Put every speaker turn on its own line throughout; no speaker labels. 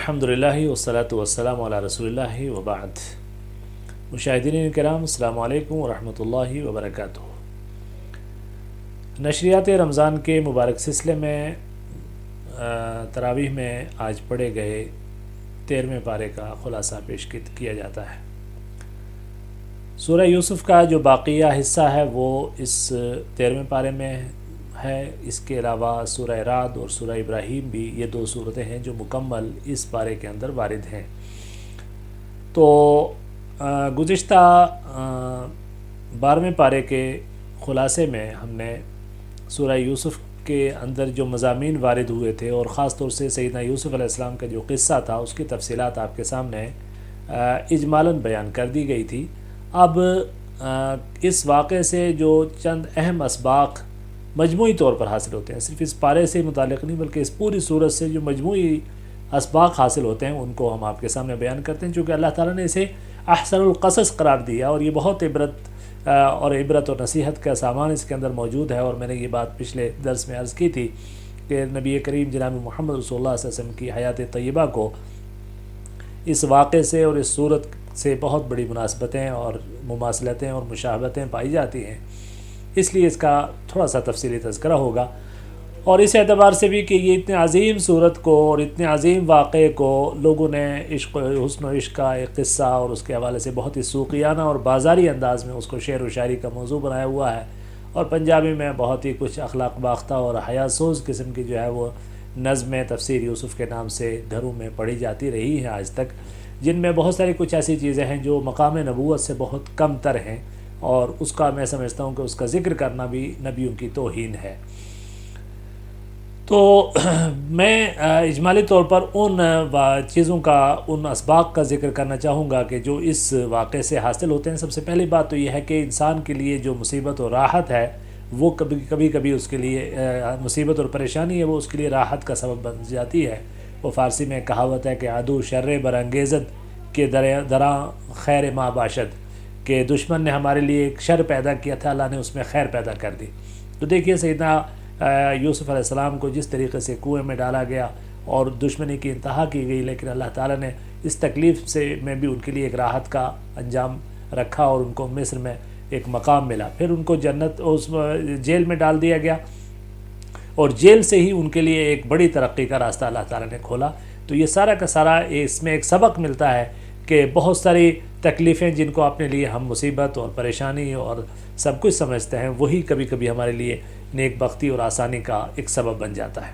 الحمدللہ والصلاة والسلام علی رسول اللہ وبعد۔ مشاہدین کرام، السلام علیکم ورحمۃ اللہ وبرکاتہ۔ نشریات رمضان کے مبارک سلسلے میں تراویح میں آج پڑھے گئے 13ویں پارے کا خلاصہ پیش کیا جاتا ہے۔ سورہ یوسف کا جو باقیہ حصہ ہے وہ اس 13ویں پارے میں ہے۔ اس کے علاوہ سورہ رعد اور سورہ ابراہیم بھی یہ دو صورتیں ہیں جو مکمل اس پارے کے اندر وارد ہیں۔ تو گزشتہ 12ویں پارے کے خلاصے میں ہم نے سورہ یوسف کے اندر جو مضامین وارد ہوئے تھے اور خاص طور سے سیدنا یوسف علیہ السلام کا جو قصہ تھا اس کی تفصیلات آپ کے سامنے اجمالاً بیان کر دی گئی تھی۔ اب اس واقعے سے جو چند اہم اسباق مجموعی طور پر حاصل ہوتے ہیں، صرف اس پارے سے متعلق نہیں بلکہ اس پوری صورت سے جو مجموعی اسباق حاصل ہوتے ہیں ان کو ہم آپ کے سامنے بیان کرتے ہیں، چونکہ اللہ تعالیٰ نے اسے احسن القصص قرار دیا اور یہ بہت عبرت اور نصیحت کا سامان اس کے اندر موجود ہے۔ اور میں نے یہ بات پچھلے درس میں عرض کی تھی کہ نبی کریم جناب محمد رسول اللہ صلی اللہ علیہ وسلم کی حیات طیبہ کو اس واقعے سے اور اس صورت سے بہت بڑی مناسبتیں اور مماثلتیں اور مشابہتیں پائی جاتی ہیں، اس لیے اس کا تھوڑا سا تفصیلی تذکرہ ہوگا۔ اور اس اعتبار سے بھی کہ یہ اتنے عظیم صورت کو اور اتنے عظیم واقعے کو لوگوں نے حسن و عشق کا ایک قصہ اور اس کے حوالے سے بہت ہی سوقیانہ اور بازاری انداز میں اس کو شعر و شاعری کا موضوع بنایا ہوا ہے، اور پنجابی میں بہت ہی کچھ اخلاق باختہ اور حیا سوز قسم کی جو ہے وہ نظمیں تفسیر یوسف کے نام سے گھروں میں پڑھی جاتی رہی ہیں آج تک، جن میں بہت ساری کچھ ایسی چیزیں ہیں جو مقام نبوت سے بہت کم تر ہیں، اور اس کا میں سمجھتا ہوں کہ اس کا ذکر کرنا بھی نبیوں کی توہین ہے۔ تو میں اجمالی طور پر ان چیزوں کا، ان اسباق کا ذکر کرنا چاہوں گا کہ جو اس واقعے سے حاصل ہوتے ہیں۔ سب سے پہلی بات تو یہ ہے کہ انسان کے لیے جو مصیبت اور راحت ہے وہ کبھی اس کے لیے مصیبت اور پریشانی ہے وہ اس کے لیے راحت کا سبب بن جاتی ہے۔ وہ فارسی میں کہاوت ہے کہ عدو شر برانگیزت کے دراں خیر ما باشد، کہ دشمن نے ہمارے لیے ایک شر پیدا کیا تھا، اللہ نے اس میں خیر پیدا کر دی۔ تو دیکھیے سیدنا یوسف علیہ السلام کو جس طریقے سے کنویں میں ڈالا گیا اور دشمنی کی انتہا کی گئی، لیکن اللہ تعالیٰ نے اس تکلیف سے میں بھی ان کے لیے ایک راحت کا انجام رکھا اور ان کو مصر میں ایک مقام ملا۔ پھر ان کو جنت اس جیل میں ڈال دیا گیا اور جیل سے ہی ان کے لیے ایک بڑی ترقی کا راستہ اللہ تعالیٰ نے کھولا۔ تو یہ سارا کا سارا اس میں ایک سبق ملتا ہے کہ بہت ساری تکلیفیں جن کو اپنے لیے ہم مصیبت اور پریشانی اور سب کچھ سمجھتے ہیں، وہی کبھی کبھی ہمارے لیے نیک بختی اور آسانی کا ایک سبب بن جاتا ہے۔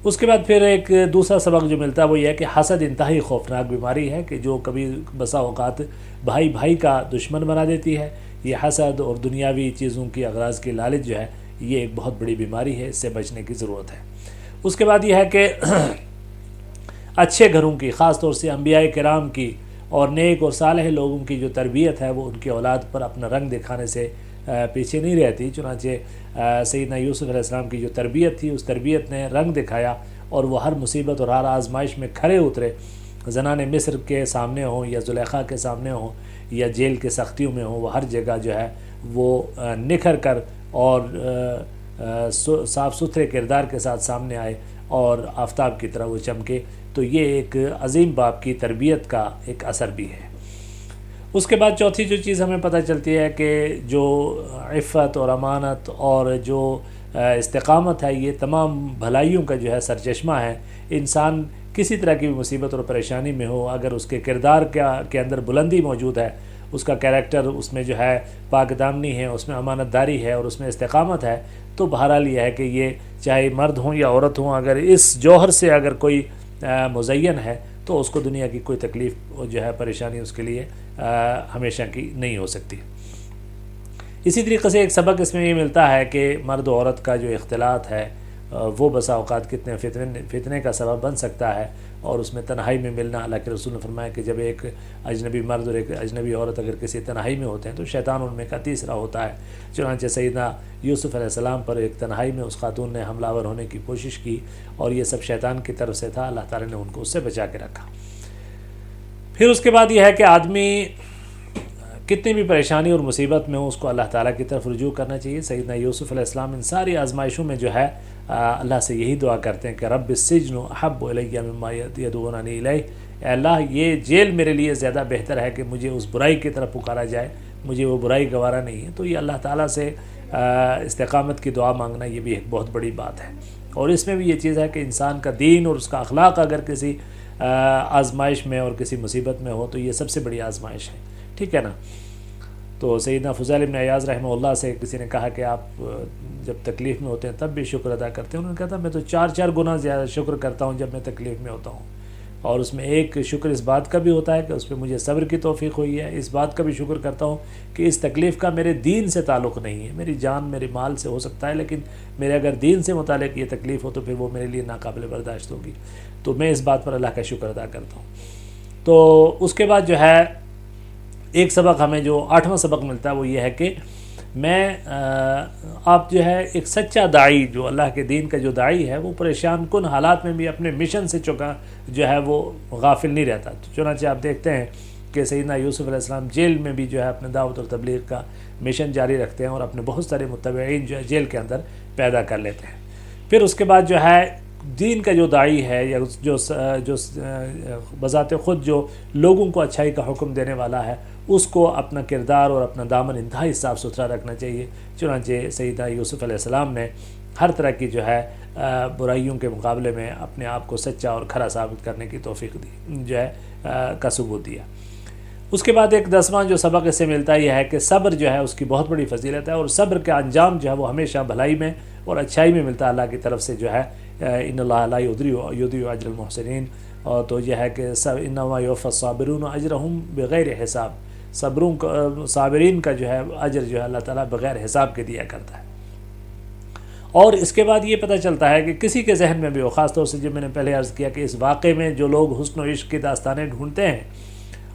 اس کے بعد پھر ایک دوسرا سبق جو ملتا ہے وہ یہ ہے کہ حسد انتہائی خوفناک بیماری ہے کہ جو کبھی بسا اوقات بھائی کا دشمن بنا دیتی ہے۔ یہ حسد اور دنیاوی چیزوں کی اغراض کی لالچ جو ہے یہ ایک بہت بڑی بیماری ہے، اس سے بچنے کی ضرورت ہے۔ اس کے بعد یہ ہے کہ اچھے گھروں کی، خاص طور سے انبیاء کرام کی اور نیک اور صالح لوگوں کی جو تربیت ہے وہ ان کی اولاد پر اپنا رنگ دکھانے سے پیچھے نہیں رہتی۔ چنانچہ سیدنا یوسف علیہ السلام کی جو تربیت تھی اس تربیت نے رنگ دکھایا اور وہ ہر مصیبت اور ہر آزمائش میں کھرے اترے، زنان مصر کے سامنے ہوں یا زلیخا کے سامنے ہوں یا جیل کے سختیوں میں ہوں، وہ ہر جگہ جو ہے وہ نکھر کر اور صاف ستھرے کردار کے ساتھ سامنے آئے اور آفتاب کی طرح وہ چمکے۔ تو یہ ایک عظیم باپ کی تربیت کا ایک اثر بھی ہے۔ اس کے بعد چوتھی جو چیز ہمیں پتہ چلتی ہے کہ جو عفت اور امانت اور جو استقامت ہے یہ تمام بھلائیوں کا جو ہے سرچشمہ ہے۔ انسان کسی طرح کی بھی مصیبت اور پریشانی میں ہو، اگر اس کے کردار کے اندر بلندی موجود ہے، اس کا کیریکٹر اس میں جو ہے پاک دامنی ہے، اس میں امانت داری ہے اور اس میں استقامت ہے، تو بہرحال یہ ہے کہ یہ چاہے مرد ہوں یا عورت ہوں، اگر اس جوہر سے اگر کوئی مزین ہے تو اس کو دنیا کی کوئی تکلیف جو ہے پریشانی اس کے لیے ہمیشہ کی نہیں ہو سکتی۔ اسی طریقے سے ایک سبق اس میں یہ ملتا ہے کہ مرد و عورت کا جو اختلاط ہے وہ بسا اوقات کتنے فتنے کا سبب بن سکتا ہے، اور اس میں تنہائی میں ملنا، اللہ کے رسول نے فرمایا کہ جب ایک اجنبی مرد اور ایک اجنبی عورت اگر کسی تنہائی میں ہوتے ہیں تو شیطان ان میں کا تیسرا ہوتا ہے۔ چنانچہ سیدنا یوسف علیہ السلام پر ایک تنہائی میں اس خاتون نے حملہ آور ہونے کی کوشش کی اور یہ سب شیطان کی طرف سے تھا، اللہ تعالیٰ نے ان کو اس سے بچا کے رکھا۔ پھر اس کے بعد یہ ہے کہ آدمی کتنی بھی پریشانی اور مصیبت میں ہو اس کو اللہ تعالیٰ کی طرف رجوع کرنا چاہیے۔ سیدنا یوسف علیہ السلام ان ساری آزمائشوں میں جو ہے اللہ سے یہی دعا کرتے ہیں کہ رب السجن احب الی مما یدعوننی الیہ، اے اللہ یہ جیل میرے لیے زیادہ بہتر ہے کہ مجھے اس برائی کی طرف پکارا جائے، مجھے وہ برائی گوارا نہیں ہے۔ تو یہ اللہ تعالیٰ سے استقامت کی دعا مانگنا یہ بھی ایک بہت بڑی بات ہے، اور اس میں بھی یہ چیز ہے کہ انسان کا دین اور اس کا اخلاق اگر کسی آزمائش میں اور کسی مصیبت میں ہو تو یہ سب سے بڑی آزمائش ہے، ٹھیک ہے نا۔ تو سیدنا فضیل بن عیاض رحمہ اللہ سے کسی نے کہا کہ آپ جب تکلیف میں ہوتے ہیں تب بھی شکر ادا کرتے ہیں؟ انہوں نے کہا تھا میں تو 4 گنا زیادہ شکر کرتا ہوں جب میں تکلیف میں ہوتا ہوں، اور اس میں ایک شکر اس بات کا بھی ہوتا ہے کہ اس پہ مجھے صبر کی توفیق ہوئی ہے، اس بات کا بھی شکر کرتا ہوں کہ اس تکلیف کا میرے دین سے تعلق نہیں ہے، میری جان میرے مال سے ہو سکتا ہے لیکن میرے اگر دین سے متعلق یہ تکلیف ہو تو پھر وہ میرے لیے ناقابل برداشت ہوگی، تو میں اس بات پر اللہ کا شکر ادا کرتا ہوں۔ تو اس کے بعد جو ہے ایک سبق ہمیں جو 8واں سبق ملتا ہے وہ یہ ہے کہ میں آپ جو ہے ایک سچا داعی، جو اللہ کے دین کا جو داعی ہے، وہ پریشان کن حالات میں بھی اپنے مشن سے جو ہے وہ غافل نہیں رہتا۔ چنانچہ آپ دیکھتے ہیں کہ سیدنا یوسف علیہ السلام جیل میں بھی جو ہے اپنے دعوت اور تبلیغ کا مشن جاری رکھتے ہیں اور اپنے بہت سارے متبعین جو ہے جیل کے اندر پیدا کر لیتے ہیں۔ پھر اس کے بعد جو ہے دین کا جو داعی ہے یا جو بذات خود جو لوگوں کو اچھائی کا حکم دینے والا ہے، اس کو اپنا کردار اور اپنا دامن انتہائی صاف ستھرا رکھنا چاہیے۔ چنانچہ سیدنا یوسف علیہ السلام نے ہر طرح کی جو ہے برائیوں کے مقابلے میں اپنے آپ کو سچا اور کھرا ثابت کرنے کی توفیق دی جو ہے کا ثبوت دیا۔ اس کے بعد ایک 10واں جو سبق اس سے ملتا ہے یہ ہے کہ صبر جو ہے اس کی بہت بڑی فضیلت ہے، اور صبر کا انجام جو ہے وہ ہمیشہ بھلائی میں اور اچھائی میں ملتا ہے اللہ کی طرف سے، جو ہے ان اللہ لا یضیع اجر المحسنین، اور تو یہ ہے کہ انما یوفی الصابرون اجرہم بغیر حساب، صابرین کا جو ہے اجر جو ہے اللہ تعالیٰ بغیر حساب کے دیا کرتا ہے۔ اور اس کے بعد یہ پتہ چلتا ہے کہ کسی کے ذہن میں بھی ہو، خاص طور سے جو میں نے پہلے عرض کیا کہ اس واقعے میں جو لوگ حسن و عشق کی داستانیں ڈھونڈتے ہیں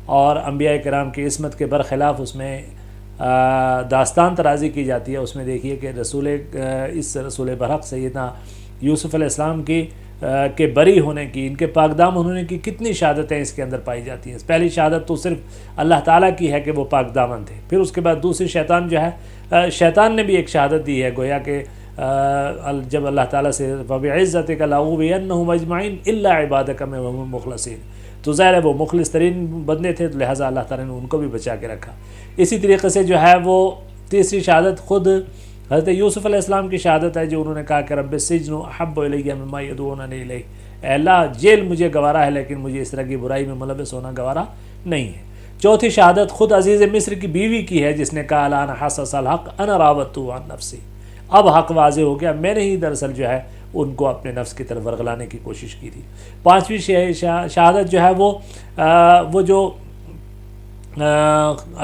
اور انبیاء کرام کی عصمت کے برخلاف اس میں داستان ترازی کی جاتی ہے، اس میں دیکھیے کہ رسول برحق سیدنا یوسف علیہ السلام کی کے بری ہونے کی، ان کے پاکدام ہونے کی کتنی شہادتیں اس کے اندر پائی جاتی ہیں۔ پہلی شہادت تو صرف اللہ تعالیٰ کی ہے کہ وہ پاک دامن تھے، پھر اس کے بعد دوسری شیطان جو ہے، شیطان نے بھی ایک شہادت دی ہے، گویا کہ جب اللہ تعالیٰ سے فَبِعِزَّتِكَ لَأُغْوِيَنَّهُمْ أَجْمَعِينَ إِلَّا عِبَادَكَ مِنْهُمُ الْمُخْلَصِينَ، تو ظاہر ہے وہ مخلص ترین بندے تھے، لہٰذا اللہ تعالیٰ نے ان کو بھی بچا کے رکھا۔ اسی طریقے سے جو ہے وہ تیسری شہادت خود حضرت یوسف علیہ السلام کی شہادت ہے، جو انہوں نے کہا کہ رب السجن احب الی مما یدعوننی الیہ، اے اللہ جیل مجھے گوارا ہے لیکن مجھے اس طرح کی برائی میں ملوث ہونا گوارا نہیں ہے۔ چوتھی شہادت خود عزیز مصر کی بیوی کی ہے، جس نے کہا الان حصص الحق انا راودته عن نفسی، اب حق واضح ہو گیا، میں نے ہی دراصل جو ہے ان کو اپنے نفس کی طرف ورغلانے کی کوشش کی تھی۔ پانچویں شہادت جو ہے وہ جو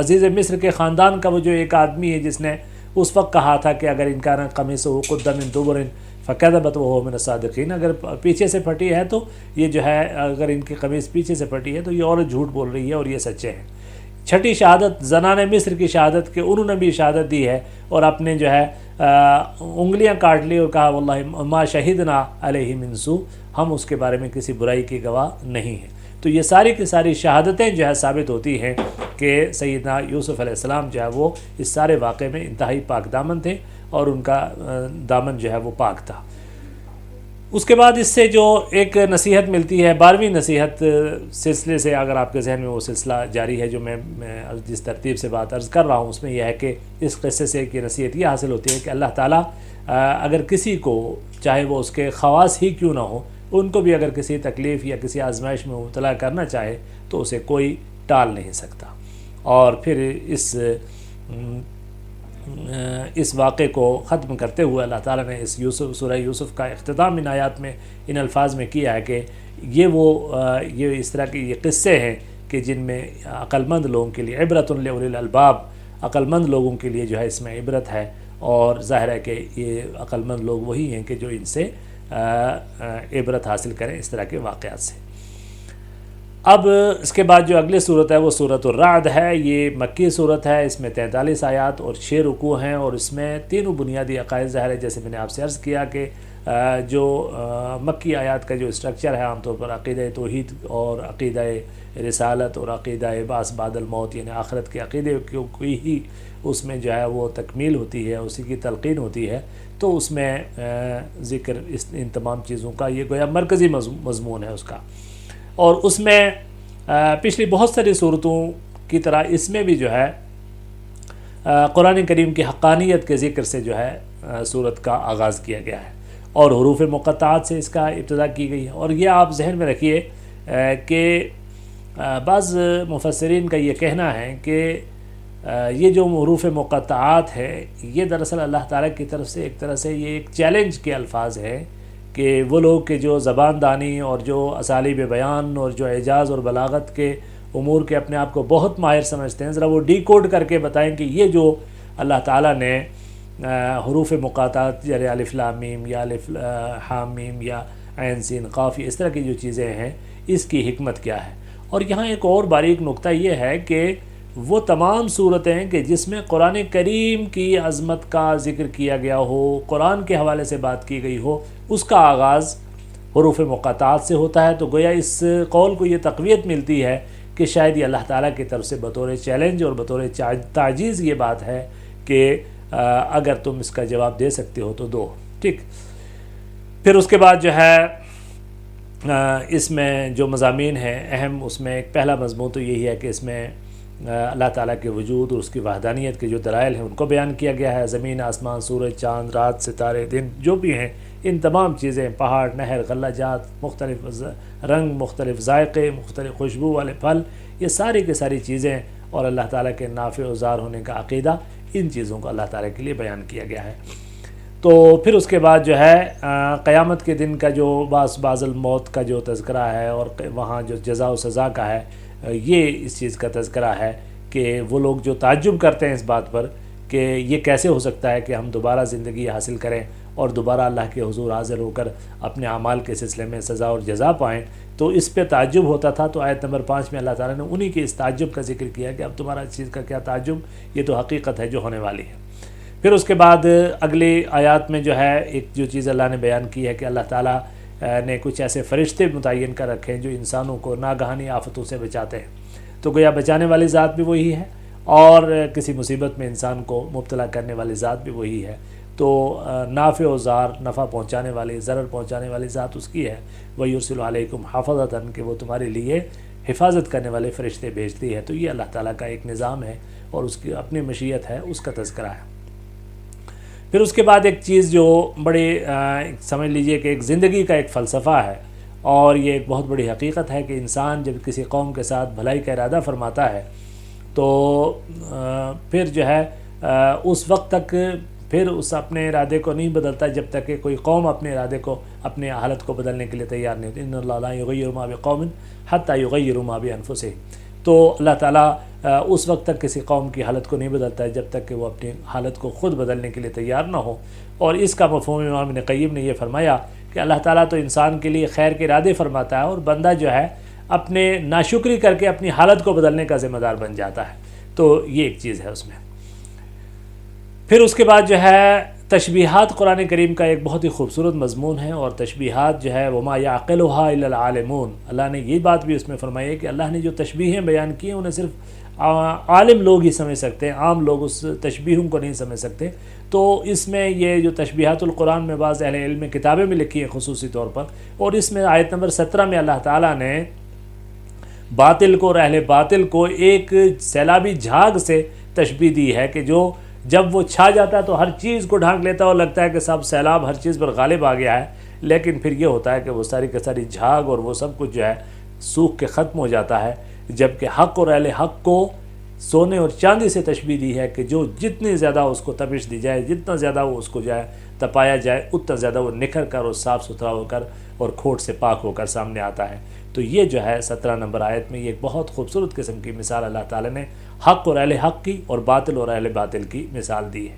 عزیز مصر کے خاندان کا وہ جو ایک آدمی ہے جس نے اس وقت کہا تھا کہ اگر ان کا قمیصہ قد من دبر فکذبت وهو من الصادقین، اگر پیچھے سے پھٹی ہے تو یہ جو ہے، اگر ان کی قمیص پیچھے سے پھٹی ہے تو یہ عورت جھوٹ بول رہی ہے اور یہ سچے ہیں۔ چھٹی شہادت زنان مصر کی شہادت کہ انہوں نے بھی شہادت دی ہے اور اپنے جو ہے انگلیاں کاٹ لی اور کہا واللہ ما شہدنا علیہ من سوء، ہم اس کے بارے میں کسی برائی کی گواہ نہیں ہیں۔ تو یہ ساری کی ساری شہادتیں جو ہے ثابت ہوتی ہیں کہ سیدنا یوسف علیہ السلام جو ہے وہ اس سارے واقعے میں انتہائی پاک دامن تھے اور ان کا دامن جو ہے وہ پاک تھا۔ اس کے بعد اس سے جو ایک نصیحت ملتی ہے، 12ویں نصیحت سلسلے سے، اگر آپ کے ذہن میں وہ سلسلہ جاری ہے جو میں جس ترتیب سے بات عرض کر رہا ہوں، اس میں یہ ہے کہ اس قصے سے ایک نصیحت یہ حاصل ہوتی ہے کہ اللہ تعالیٰ اگر کسی کو، چاہے وہ اس کے خواص ہی کیوں نہ ہو، ان کو بھی اگر کسی تکلیف یا کسی آزمائش میں مبتلا کرنا چاہے تو اسے کوئی ٹال نہیں سکتا۔ اور پھر اس واقعے کو ختم کرتے ہوئے اللہ تعالیٰ نے اس سورہ یوسف کا اختتام ان آیات میں ان الفاظ میں کیا ہے کہ یہ اس طرح کے یہ قصے ہیں کہ جن میں عقل مند لوگوں کے لیے عبرۃ لأولی الالباب، عقل مند لوگوں کے لیے جو ہے اس میں عبرت ہے، اور ظاہر ہے کہ یہ عقل مند لوگ وہی ہیں کہ جو ان سے عبرت حاصل کریں اس طرح کے واقعات سے۔ اب اس کے بعد جو اگلی صورت ہے وہ صورت الرعد ہے، یہ مکی صورت ہے، اس میں 43 آیات اور 6 رکوع ہیں، اور اس میں تینوں بنیادی عقائد ظاہر ہے، جیسے میں نے آپ سے عرض کیا کہ جو مکی آیات کا جو اسٹرکچر ہے عام طور پر عقیدہ توحید اور عقیدہ رسالت اور عقیدہ بعث بعد الموت، یعنی آخرت کے عقیدے کی ہی اس میں جو ہے وہ تکمیل ہوتی ہے، اسی کی تلقین ہوتی ہے۔ تو اس میں ذکر ان تمام چیزوں کا یہ گویا مرکزی مضمون ہے اس کا. اور اس میں پچھلی بہت ساری صورتوں کی طرح اس میں بھی جو ہے قرآن کریم کی حقانیت کے ذکر سے جو ہے صورت کا آغاز کیا گیا ہے اور حروف مقطعات سے اس کا ابتدا کی گئی ہے. اور یہ آپ ذہن میں رکھیے کہ بعض مفسرین کا یہ کہنا ہے کہ یہ جو حروف مقطعات ہے یہ دراصل اللہ تعالیٰ کی طرف سے ایک طرح سے یہ ایک چیلنج کے الفاظ ہے کہ وہ لوگ کہ جو زبان دانی اور جو اسالیب بیان اور جو اعجاز اور بلاغت کے امور کے اپنے آپ کو بہت ماہر سمجھتے ہیں، ذرا وہ ڈی کوڈ کر کے بتائیں کہ یہ جو اللہ تعالیٰ نے حروف مقاطعات یعنی الف لام میم یا الف حام میم یا عین سین قاف اس طرح کی جو چیزیں ہیں اس کی حکمت کیا ہے. اور یہاں ایک اور باریک نقطہ یہ ہے کہ وہ تمام صورتیں کہ جس میں قرآن کریم کی عظمت کا ذکر کیا گیا ہو، قرآن کے حوالے سے بات کی گئی ہو، اس کا آغاز حروف مقاطعات سے ہوتا ہے. تو گویا اس قول کو یہ تقویت ملتی ہے کہ شاید یہ اللہ تعالیٰ کی طرف سے بطور چیلنج اور بطور تعجیز یہ بات ہے کہ اگر تم اس کا جواب دے سکتے ہو تو دو. ٹھیک. پھر اس کے بعد جو ہے اس میں جو مضامین ہیں اہم، اس میں ایک پہلا مضمون تو یہی ہے کہ اس میں اللہ تعالیٰ کے وجود اور اس کی وحدانیت کے جو دلائل ہیں ان کو بیان کیا گیا ہے. زمین، آسمان، سورج، چاند، رات، ستارے، دن جو بھی ہیں ان تمام چیزیں، پہاڑ، نہر، غلہ جات، مختلف رنگ، مختلف ذائقے، مختلف خوشبو والے پھل، یہ ساری کی ساری چیزیں اور اللہ تعالیٰ کے نافع و ضار ہونے کا عقیدہ، ان چیزوں کو اللہ تعالیٰ کے لیے بیان کیا گیا ہے. تو پھر اس کے بعد جو ہے قیامت کے دن کا جو بعض الموت کا جو تذکرہ ہے اور وہاں جو جزا و سزا کا ہے، یہ اس چیز کا تذکرہ ہے کہ وہ لوگ جو تعجب کرتے ہیں اس بات پر کہ یہ کیسے ہو سکتا ہے کہ ہم دوبارہ زندگی حاصل کریں اور دوبارہ اللہ کے حضور حاضر ہو کر اپنے اعمال کے سلسلے میں سزا اور جزا پائیں، تو اس پہ تعجب ہوتا تھا. تو آیت نمبر 5 میں اللہ تعالیٰ نے انہی کے اس تعجب کا ذکر کیا کہ اب تمہارا اس چیز کا کیا تعجب، یہ تو حقیقت ہے جو ہونے والی ہے. پھر اس کے بعد اگلی آیات میں جو ہے ایک جو چیز اللہ نے بیان کی ہے کہ اللہ تعالیٰ نے کچھ ایسے فرشتے متعین کر رکھے ہیں جو انسانوں کو ناگہانی آفتوں سے بچاتے ہیں. تو گویا بچانے والی ذات بھی وہی ہے اور کسی مصیبت میں انسان کو مبتلا کرنے والی ذات بھی وہی ہے. تو نافع و ضار، نفع پہنچانے والی، ضرر پہنچانے والی ذات اس کی ہے. وَيُرْسِلُ عَلَيْكُمْ حَفَظَةً کہ وہ تمہارے لیے حفاظت کرنے والے فرشتے بھیجتی ہے. تو یہ اللہ تعالیٰ کا ایک نظام ہے اور اس کی اپنی مشیت ہے، اس کا تذکرہ ہے. پھر اس کے بعد ایک چیز جو بڑی سمجھ لیجئے کہ ایک زندگی کا ایک فلسفہ ہے اور یہ ایک بہت بڑی حقیقت ہے کہ انسان جب کسی قوم کے ساتھ بھلائی کا ارادہ فرماتا ہے تو پھر جو ہے اس وقت تک پھر اس اپنے ارادے کو نہیں بدلتا جب تک کہ کوئی قوم اپنے ارادے کو، اپنے حالت کو بدلنے کے لیے تیار نہیں ہوتی. ان اللہ لا یغیر ما بقوم حتی یغیروا ما بانفسہم. تو اللہ تعالیٰ اس وقت تک کسی قوم کی حالت کو نہیں بدلتا ہے جب تک کہ وہ اپنی حالت کو خود بدلنے کے لیے تیار نہ ہو. اور اس کا مفہوم امام ابن قیم نے یہ فرمایا کہ اللہ تعالیٰ تو انسان کے لیے خیر کے ارادے فرماتا ہے اور بندہ جو ہے اپنے ناشکری کر کے اپنی حالت کو بدلنے کا ذمہ دار بن جاتا ہے. تو یہ ایک چیز ہے اس میں. پھر اس کے بعد جو ہے تشبیہات قرآن کریم کا ایک بہت ہی خوبصورت مضمون ہے اور تشبیہات جو ہے وما یعقلها الا العالمون. اللہ نے یہ بات بھی اس میں فرمائی ہے کہ اللہ نے جو تشبیہیں بیان کی ہیں انہیں صرف عالم لوگ ہی سمجھ سکتے ہیں، عام لوگ اس تشبیہوں کو نہیں سمجھ سکتے. تو اس میں یہ جو تشبیہات القرآن میں بعض اہل علم میں کتابیں بھی لکھی ہیں خصوصی طور پر، اور اس میں آیت نمبر 17 میں اللہ تعالیٰ نے باطل کو اور اہل باطل کو ایک سیلابی جھاگ سے تشبیہ دی ہے کہ جو جب وہ چھا جاتا ہے تو ہر چیز کو ڈھانک لیتا ہے اور لگتا ہے کہ سب سیلاب ہر چیز پر غالب آ گیا ہے، لیکن پھر یہ ہوتا ہے کہ وہ ساری کی ساری جھاگ اور وہ سب کچھ جو ہے سوکھ کے ختم ہو جاتا ہے. جبکہ حق اور اہل حق کو سونے اور چاندی سے تشبیہ دی ہے کہ جو جتنی زیادہ اس کو تپش دی جائے، جتنا زیادہ وہ اس کو جو ہے تپایا جائے، اتنا زیادہ وہ نکھر کر اور صاف ستھرا ہو کر اور کھوٹ سے پاک ہو کر سامنے آتا ہے. تو یہ جو ہے 17 نمبر آیت میں یہ ایک بہت خوبصورت قسم کی مثال اللہ تعالیٰ نے حق اور اہل حق کی اور باطل اور اہل باطل کی مثال دی ہے.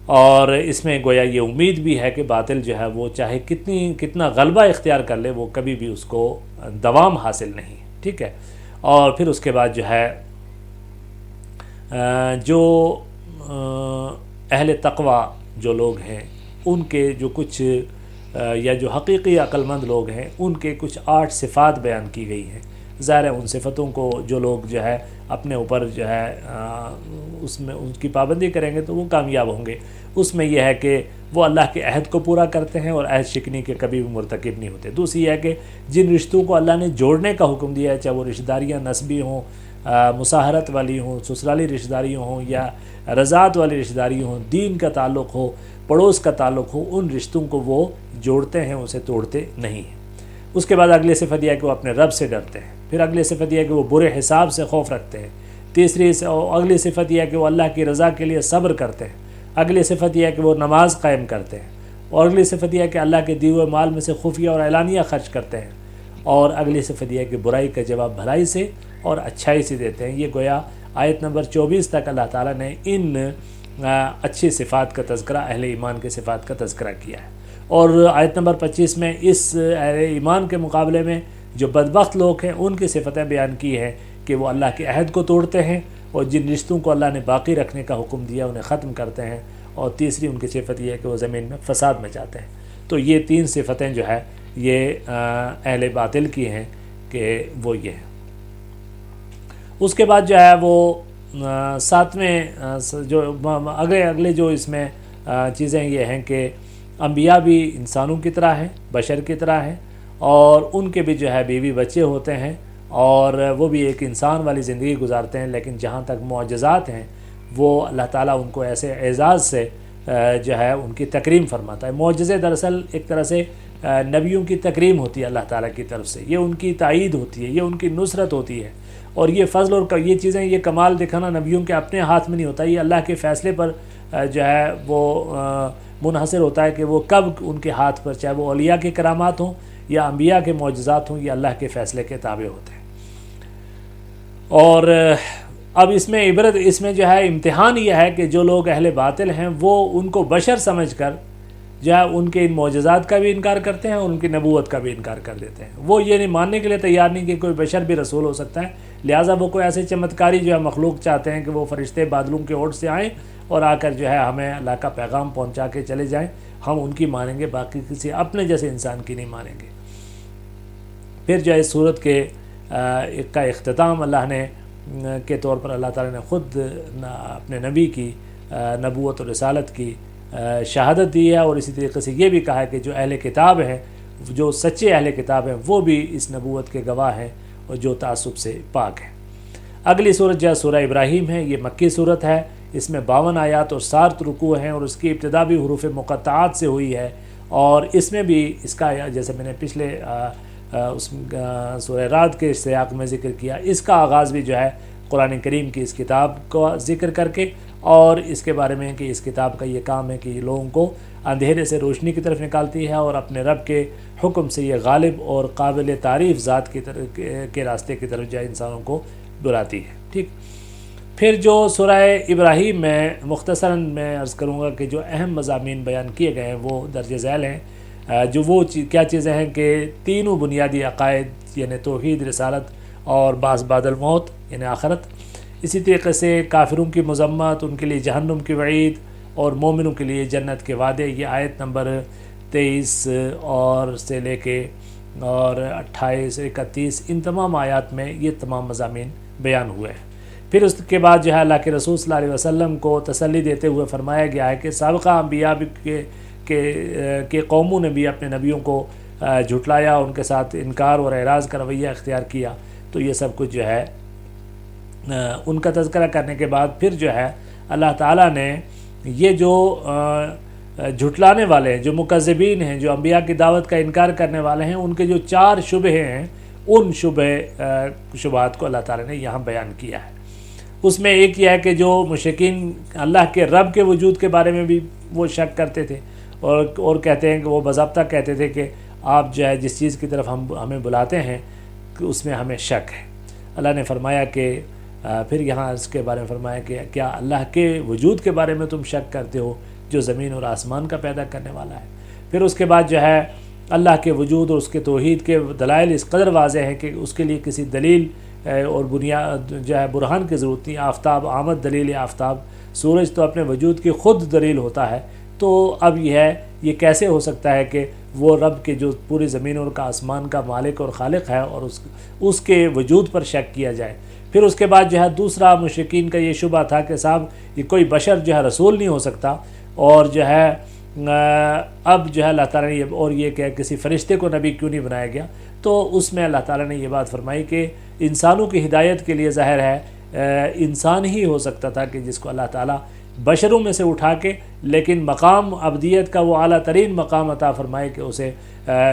اور اس میں گویا یہ امید بھی ہے کہ باطل جو ہے وہ چاہے کتنا غلبہ اختیار کر لے وہ کبھی بھی اس کو دوام حاصل نہیں. ٹھیک ہے. اور پھر اس کے بعد جو ہے جو اہل تقوی جو لوگ ہیں ان کے جو کچھ یا جو حقیقی عقل مند لوگ ہیں ان کے کچھ 8 صفات بیان کی گئی ہیں. ظاہر ہے ان صفتوں کو جو لوگ جو ہے اپنے اوپر جو ہے اس میں ان کی پابندی کریں گے تو وہ کامیاب ہوں گے. اس میں یہ ہے کہ وہ اللہ کے عہد کو پورا کرتے ہیں اور عہد شکنی کے کبھی بھی مرتکب نہیں ہوتے۔ دوسری یہ ہے کہ جن رشتوں کو اللہ نے جوڑنے کا حکم دیا ہے، چاہے وہ رشتہ داریاں نسبی ہوں، مساہرت والی ہوں، سسرالی رشتہ داریاں ہوں یا رضاعت والی رشتہ داری ہوں، دین کا تعلق ہو، پڑوس کا تعلق ہو، ان رشتوں کو وہ جوڑتے ہیں، اسے توڑتے نہیں ہیں۔ اس کے بعد اگلی صفت یہ ہے کہ وہ اپنے رب سے ڈرتے ہیں۔ پھر اگلی صفت یہ ہے کہ وہ برے حساب سے خوف رکھتے ہیں۔ تیسری اگلی صفت یہ ہے کہ وہ اللہ کی رضا کے لیے صبر کرتے ہیں۔ اگلی صفت یہ ہے کہ وہ نماز قائم کرتے ہیں۔ اور اگلی صفت یہ ہے کہ اللہ کے دیے ہوئے مال میں سے خفیہ اور اعلانیہ خرچ کرتے ہیں۔ اور اگلی صفت یہ ہے کہ برائی کا جواب بھلائی سے اور اچھائی سے دیتے ہیں۔ یہ گویا آیت نمبر 24 تک اللہ تعالیٰ نے ان اچھی صفات کا تذکرہ، اہل ایمان کے صفات کا تذکرہ کیا ہے۔ اور آیت نمبر 25 میں اس اہل ایمان کے مقابلے میں جو بدبخت لوگ ہیں ان کی صفتیں بیان کی ہیں کہ وہ اللہ کے عہد کو توڑتے ہیں اور جن رشتوں کو اللہ نے باقی رکھنے کا حکم دیا انہیں ختم کرتے ہیں۔ اور تیسری ان کی صفت یہ ہے کہ وہ زمین میں فساد مچاتے ہیں۔ تو یہ تین صفتیں جو ہے یہ اہل باطل کی ہیں کہ وہ یہ ہیں۔ اس کے بعد جو ہے وہ ساتویں جو اگلے جو اس میں چیزیں یہ ہیں کہ انبیاء بھی انسانوں کی طرح ہیں، بشر کی طرح ہیں، اور ان کے بھی جو ہے بیوی بچے ہوتے ہیں اور وہ بھی ایک انسان والی زندگی گزارتے ہیں، لیکن جہاں تک معجزات ہیں وہ اللہ تعالیٰ ان کو ایسے اعزاز سے جو ہے ان کی تکریم فرماتا ہے۔ معجزے دراصل ایک طرح سے نبیوں کی تکریم ہوتی ہے اللہ تعالیٰ کی طرف سے، یہ ان کی تائید ہوتی ہے، یہ ان کی نصرت ہوتی ہے، اور یہ فضل اور یہ چیزیں، یہ کمال دکھانا نبیوں کے اپنے ہاتھ میں نہیں ہوتا، یہ اللہ کے فیصلے پر جو ہے وہ منحصر ہوتا ہے کہ وہ کب ان کے ہاتھ پر، چاہے وہ اولیاء کے کرامات ہوں یا انبیاء کے معجزات ہوں، یہ اللہ کے فیصلے کے تابع ہوتے ہیں۔ اور اب اس میں عبرت، اس میں جو ہے امتحان یہ ہے کہ جو لوگ اہل باطل ہیں وہ ان کو بشر سمجھ کر جو ہے ان کے ان معجزات کا بھی انکار کرتے ہیں اور ان کی نبوت کا بھی انکار کر دیتے ہیں۔ وہ یہ نہیں ماننے کے لیے تیار نہیں کہ کوئی بشر بھی رسول ہو سکتا ہے، لہٰذا وہ کوئی ایسے چمتکاری جو ہے مخلوق چاہتے ہیں کہ وہ فرشتے بادلوں کے اوٹ سے آئیں اور آ کر جو ہے ہمیں اللہ کا پیغام پہنچا کے چلے جائیں، ہم ان کی مانیں گے، باقی کسی اپنے جیسے انسان کی نہیں مانیں گے۔ پھر جو ہے اس صورت کے کا اختتام اللہ نے کے طور پر اللہ تعالیٰ نے خود اپنے نبی کی نبوت اور رسالت کی شہادت دی ہے، اور اسی طریقے سے یہ بھی کہا ہے کہ جو اہل کتاب ہیں، جو سچے اہل کتاب ہیں، وہ بھی اس نبوت کے گواہ ہیں اور جو تعصب سے پاک ہیں۔ اگلی صورت جو ہے سورہ ابراہیم ہے، یہ مکی صورت ہے، اس میں 52 آیات اور 7 رکوع ہیں، اور اس کی ابتدا بھی حروف مقطعات سے ہوئی ہے، اور اس میں بھی اس کا جیسے میں نے پچھلے اس سورہ رعد کے سیاق میں ذکر کیا، اس کا آغاز بھی جو ہے قرآن کریم کی اس کتاب کو ذکر کر کے، اور اس کے بارے میں کہ اس کتاب کا یہ کام ہے کہ یہ لوگوں کو اندھیرے سے روشنی کی طرف نکالتی ہے اور اپنے رب کے حکم سے یہ غالب اور قابل تعریف ذات کی طرف کے راستے کی طرف جو انسانوں کو بلاتی ہے۔ ٹھیک، پھر جو سورہ ابراہیم میں مختصراً میں عرض کروں گا کہ جو اہم مضامین بیان کیے گئے ہیں وہ درج ذیل ہیں۔ جو وہ کیا چیزیں ہیں کہ تینوں بنیادی عقائد یعنی توحید، رسالت اور بعث بعد الموت یعنی آخرت، اسی طریقے سے کافروں کی مذمت، ان کے لیے جہنم کی وعید اور مومنوں کے لیے جنت کے وعدے، یہ آیت نمبر 23 اور سے لے کے اور 28 31 ان تمام آیات میں یہ تمام مضامین بیان ہوئے ہیں۔ پھر اس کے بعد جو ہے اللہ کے رسول صلی اللہ علیہ وسلم کو تسلی دیتے ہوئے فرمایا گیا ہے کہ سابقہ انبیاء کے قوموں نے بھی اپنے نبیوں کو جھٹلایا، ان کے ساتھ انکار اور اعراض کا رویہ اختیار کیا، تو یہ سب کچھ جو ہے ان کا تذکرہ کرنے کے بعد پھر جو ہے اللہ تعالیٰ نے یہ جو جھٹلانے والے ہیں، جو مکذبین ہیں، جو انبیاء کی دعوت کا انکار کرنے والے ہیں، ان کے جو 4 شبہ ہیں، ان شبہات کو اللہ تعالیٰ نے یہاں بیان کیا ہے۔ اس میں ایک یہ ہے کہ جو مشرکین اللہ کے رب کے وجود کے بارے میں بھی وہ شک کرتے تھے اور کہتے ہیں کہ وہ باضابطہ کہتے تھے کہ آپ جو ہے جس چیز کی طرف ہمیں بلاتے ہیں کہ اس میں ہمیں شک ہے۔ اللہ نے فرمایا کہ پھر یہاں اس کے بارے میں فرمایا کہ کیا اللہ کے وجود کے بارے میں تم شک کرتے ہو جو زمین اور آسمان کا پیدا کرنے والا ہے۔ پھر اس کے بعد جو ہے اللہ کے وجود اور اس کے توحید کے دلائل اس قدر واضح ہیں کہ اس کے لیے کسی دلیل اور بنیاد جو ہے برہان کی ضرورت نہیں۔ آفتاب آمد دلیل آفتاب، سورج تو اپنے وجود کی خود دلیل ہوتا ہے، تو اب یہ کیسے ہو سکتا ہے کہ وہ رب کے جو پوری زمین اور کا آسمان کا مالک اور خالق ہے اور اس کے وجود پر شک کیا جائے۔ پھر اس کے بعد جو ہے دوسرا مشرکین کا یہ شبہ تھا کہ صاحب یہ کوئی بشر جو ہے رسول نہیں ہو سکتا، اور جو ہے اب جو ہے اللہ تعالیٰ نے اور یہ کہ کسی فرشتے کو نبی کیوں نہیں بنایا گیا، تو اس میں اللہ تعالیٰ نے یہ بات فرمائی کہ انسانوں کی ہدایت کے لیے ظاہر ہے انسان ہی ہو سکتا تھا کہ جس کو اللہ تعالیٰ بشروں میں سے اٹھا کے لیکن مقام عبدیت کا وہ اعلیٰ ترین مقام عطا فرمائے کہ اسے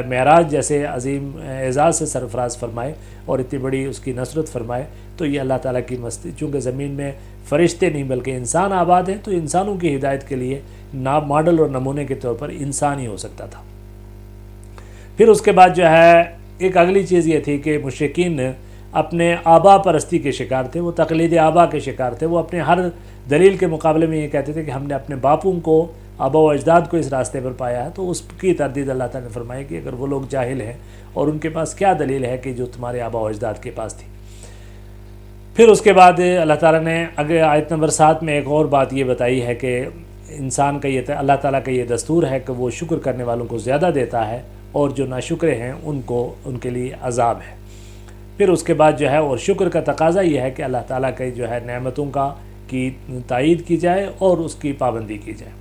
معراج جیسے عظیم اعزاز سے سرفراز فرمائے اور اتنی بڑی اس کی نصرت فرمائے۔ تو یہ اللہ تعالیٰ کی مستی، چونکہ زمین میں فرشتے نہیں بلکہ انسان آباد ہیں، تو انسانوں کی ہدایت کے لیے ماڈل اور نمونے کے طور پر انسان ہی ہو سکتا تھا۔ پھر اس کے بعد جو ہے ایک اگلی چیز یہ تھی کہ مشرکین اپنے آبا پرستی کے شکار تھے، وہ تقلید آبا کے شکار تھے، وہ اپنے ہر دلیل کے مقابلے میں یہ کہتے تھے کہ ہم نے اپنے باپوں کو، آبا و اجداد کو اس راستے پر پایا ہے۔ تو اس کی تردید اللہ تعالیٰ نے فرمائی کہ اگر وہ لوگ جاہل ہیں اور ان کے پاس کیا دلیل ہے کہ جو تمہارے آبا و اجداد کے پاس تھی۔ پھر اس کے بعد اللہ تعالیٰ نے اگر آیت نمبر 7 میں ایک اور بات یہ بتائی ہے کہ انسان کا یہ اللہ تعالیٰ کا یہ دستور ہے کہ وہ شکر کرنے والوں کو زیادہ دیتا ہے اور جو ناشکرے ہیں ان کے لیے عذاب ہے۔ پھر اس کے بعد جو ہے اور شکر کا تقاضا یہ ہے کہ اللہ تعالیٰ کے جو ہے نعمتوں کی تائید کی جائے اور اس کی پابندی کی جائے۔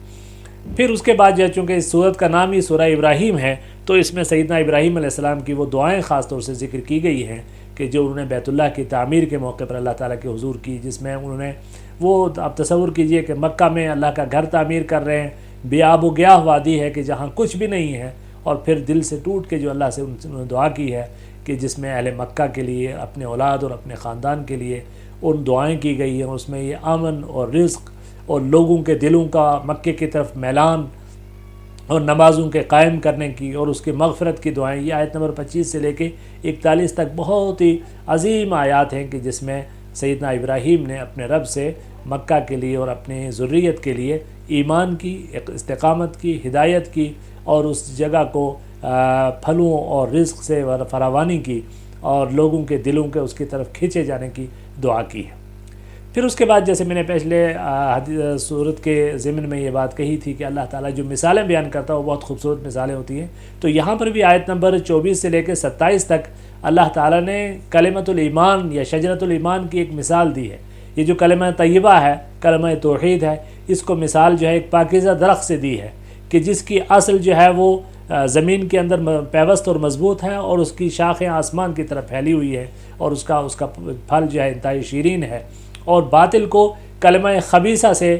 پھر اس کے بعد جو ہے چونکہ اس سورت کا نام ہی سورہ ابراہیم ہے، تو اس میں سیدنا ابراہیم علیہ السلام کی وہ دعائیں خاص طور سے ذکر کی گئی ہیں کہ جو انہوں نے بیت اللہ کی تعمیر کے موقع پر اللہ تعالیٰ کے حضور کی، جس میں انہوں نے وہ آپ تصور کیجئے کہ مکہ میں اللہ کا گھر تعمیر کر رہے ہیں، بے آب و گیاہ وادی ہے کہ جہاں کچھ بھی نہیں ہے، اور پھر دل سے ٹوٹ کے جو اللہ سے انہوں نے دعا کی ہے کہ جس میں اہل مکہ کے لیے، اپنے اولاد اور اپنے خاندان کے لیے ان دعائیں کی گئی ہیں، اس میں یہ امن اور رزق اور لوگوں کے دلوں کا مکے کی طرف میلان اور نمازوں کے قائم کرنے کی اور اس کی مغفرت کی دعائیں، یہ آیت نمبر 25 سے لے کے 41 تک بہت ہی عظیم آیات ہیں کہ جس میں سیدنا ابراہیم نے اپنے رب سے مکہ کے لیے اور اپنے ذریت کے لیے ایمان کی، استقامت کی، ہدایت کی اور اس جگہ کو پھلوں اور رزق سے فراوانی کی اور لوگوں کے دلوں کے اس کی طرف کھینچے جانے کی دعا کی ہے۔ پھر اس کے بعد جیسے میں نے پچھلے سورت کے ضمن میں یہ بات کہی تھی کہ اللہ تعالیٰ جو مثالیں بیان کرتا ہے وہ بہت خوبصورت مثالیں ہوتی ہیں، تو یہاں پر بھی آیت نمبر 24 سے لے کے 27 تک اللہ تعالیٰ نے کلمۃ الایمان یا شجرۃ الایمان کی ایک مثال دی ہے۔ یہ جو کلمہ طیبہ ہے، کلمہ توحید ہے، اس کو مثال جو ہے ایک پاکیزہ درخت سے دی ہے کہ جس کی اصل جو ہے وہ زمین کے اندر پیوست اور مضبوط ہے اور اس کی شاخیں آسمان کی طرف پھیلی ہوئی ہے اور اس کا پھل جو ہے انتہائی شیرین ہے، اور باطل کو کلمہ خبیثہ سے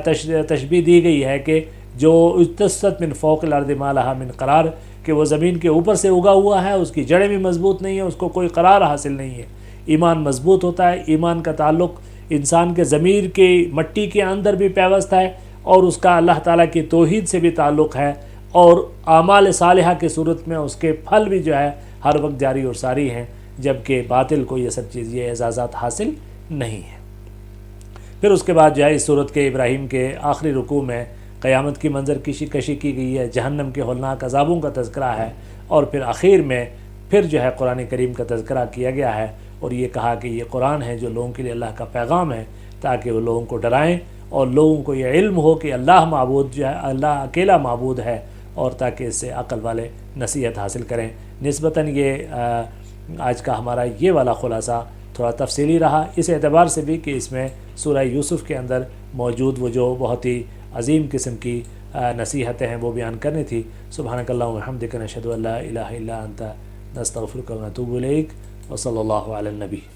تشبیہ دی گئی ہے کہ جو اجتثت من فوق الارض ما لها من قرار، کہ وہ زمین کے اوپر سے اگا ہوا ہے، اس کی جڑیں بھی مضبوط نہیں ہیں، اس کو کوئی قرار حاصل نہیں ہے۔ ایمان مضبوط ہوتا ہے، ایمان کا تعلق انسان کے ضمیر کی مٹی کے اندر بھی پیوست ہے اور اس کا اللہ تعالیٰ کی توحید سے بھی تعلق ہے، اور اعمال صالحہ کی صورت میں اس کے پھل بھی جو ہے ہر وقت جاری اور ساری ہیں، جبکہ باطل کو یہ سب چیز، یہ اعزازات حاصل نہیں ہے۔ پھر اس کے بعد جو ہے اس صورت کے ابراہیم کے آخری رکوع میں قیامت کی منظر کشی کی گئی ہے، جہنم کے ہولناک عذابوں کا تذکرہ ہے، اور پھر آخر میں پھر جو ہے قرآن کریم کا تذکرہ کیا گیا ہے اور یہ کہا کہ یہ قرآن ہے جو لوگوں کے لیے اللہ کا پیغام ہے، تاکہ وہ لوگوں کو ڈرائیں اور لوگوں کو یہ علم ہو کہ اللہ معبود جو ہے، اللہ اکیلا معبود ہے، اور تاکہ اس سے عقل والے نصیحت حاصل کریں۔ نسبتاً یہ آج کا ہمارا یہ والا خلاصہ تھوڑا تفصیلی رہا، اس اعتبار سے بھی کہ اس میں سورہ یوسف کے اندر موجود وہ جو بہت ہی عظیم قسم کی نصیحتیں ہیں وہ بیان کرنی تھی۔ سبحانک اللہم و بحمدک، نشہد ان لا الہ الا انت، نستغفرک و نتوب الیک، وصلی اللہ علی النبی۔